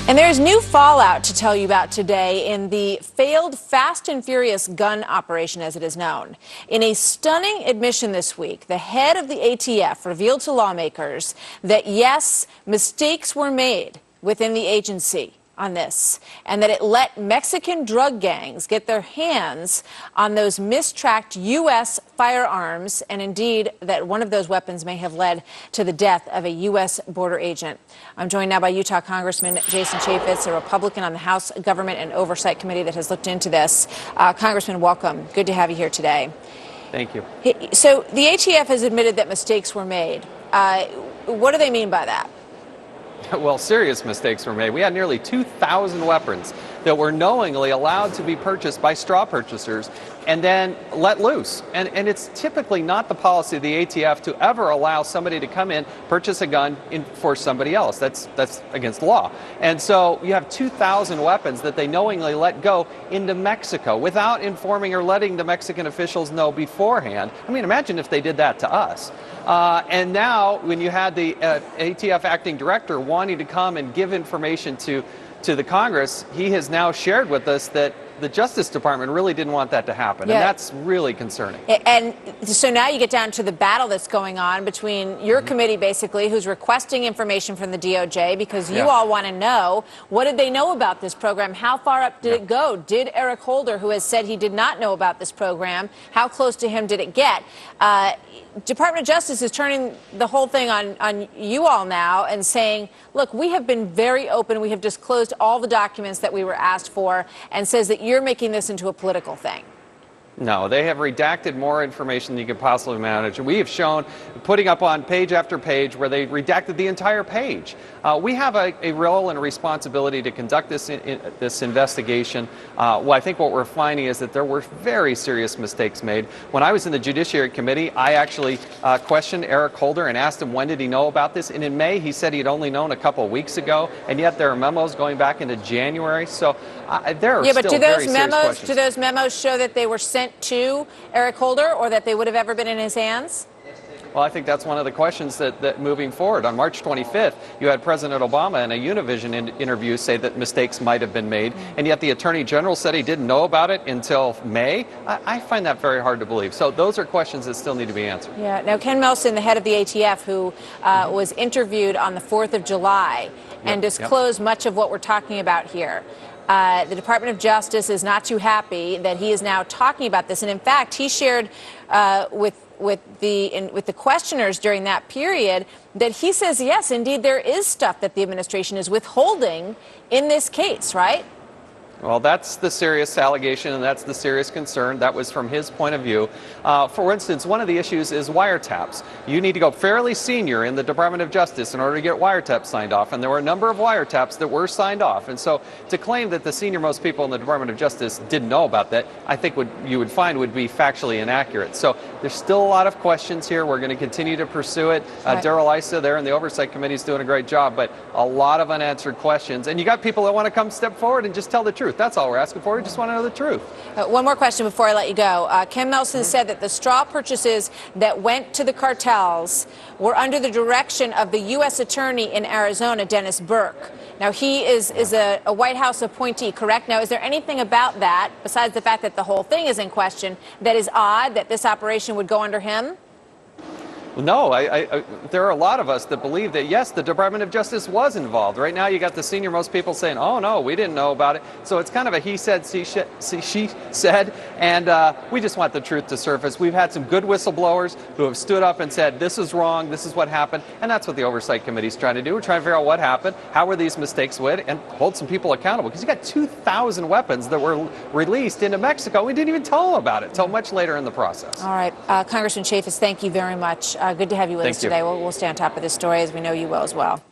And there's new fallout to tell you about today in the failed Fast and Furious gun operation, as it is known. In a stunning admission this week, the head of the ATF revealed to lawmakers that, yes, mistakes were made within the agency on this, and that it let Mexican drug gangs get their hands on those mistracked U.S. firearms, and indeed that one of those weapons may have led to the death of a U.S. border agent. I'm joined now by Utah Congressman Jason Chaffetz, a Republican on the House Government and Oversight Committee that has looked into this. Congressman, welcome. Good to have you here today. Thank you. So the ATF has admitted that mistakes were made. What do they mean by that? Well, serious mistakes were made. We had nearly 2,000 weapons that were knowingly allowed to be purchased by straw purchasers and then let loose. And it's typically not the policy of the ATF to ever allow somebody to come in, purchase a gun for somebody else. That's against the law. And so you have 2,000 weapons that they knowingly let go into Mexico without informing or letting the Mexican officials know beforehand. I mean, imagine if they did that to us. And now, when you had the ATF acting director wanting to come and give information to the Congress, he has now shared with us that the Justice Department really didn't want that to happen, and that's really concerning. And so now you get down to the battle that's going on between your committee, basically, who's requesting information from the DOJ because you all want to know, what did they know about this program? How far up did it go? Did Eric Holder, who has said he did not know about this program, how close to him did it get? Department of Justice is turning the whole thing on you all now and saying, look, we have been very open. We have disclosed all the documents that we were asked for, and says that you're making this into a political thing. No, they have redacted more information than you could possibly manage. We have shown, putting up on page after page, where they redacted the entire page. We have a role and a responsibility to conduct this investigation. Well, I think what we're finding is that there were very serious mistakes made. When I was in the Judiciary Committee, I actually questioned Eric Holder and asked him when did he know about this. And in May, he said he'd only known a couple of weeks ago, and yet there are memos going back into January. So there are still very serious questions. Do those memos show that they were sent to Eric Holder, or that they would have ever been in his hands? Well, I think that's one of the questions that moving forward. On March 25th, you had President Obama in a Univision interview say that mistakes might have been made, and yet the Attorney General said he didn't know about it until May. I find that very hard to believe. So those are questions that still need to be answered. Yeah. Now, Ken Melson, the head of the ATF, who was interviewed on the 4th of July and disclosed much of what we're talking about here. The Department of Justice is not too happy that he is now talking about this, and in fact, he shared with the questioners during that period that he says, yes, indeed, there is stuff that the administration is withholding in this case, right? Well, that's the serious allegation, and that's the serious concern. That was from his point of view. For instance, one of the issues is wiretaps. You need to go fairly senior in the Department of Justice in order to get wiretaps signed off, and there were a number of wiretaps that were signed off. And so to claim that the senior-most people in the Department of Justice didn't know about that, I think you would find would be factually inaccurate. So there's still a lot of questions here. We're going to continue to pursue it. Darrell Issa there in the Oversight Committee is doing a great job, but a lot of unanswered questions. And you got people that want to come step forward and just tell the truth. That's all we're asking for. We just want to know the truth. One more question before I let you go. Ken Melson said that the straw purchases that went to the cartels were under the direction of the U.S. Attorney in Arizona, Dennis Burke. Now, he is a White House appointee, correct? Now, is there anything about that, besides the fact that the whole thing is in question, that is odd that this operation would go under him? No, there are a lot of us that believe that, yes, the Department of Justice was involved. Right now, you got the senior-most people saying, oh, no, we didn't know about it. So it's kind of a he said, she said, and we just want the truth to surface. We've had some good whistleblowers who have stood up and said, this is wrong, this is what happened, and that's what the Oversight Committee is trying to do. We're trying to figure out what happened, how were these mistakes made, and hold some people accountable. Because you got 2,000 weapons that were released into Mexico. We didn't even tell them about it until much later in the process. All right. Congressman Chaffetz, thank you very much. Good to have you with us today. We'll stay on top of this story, as we know you will as well.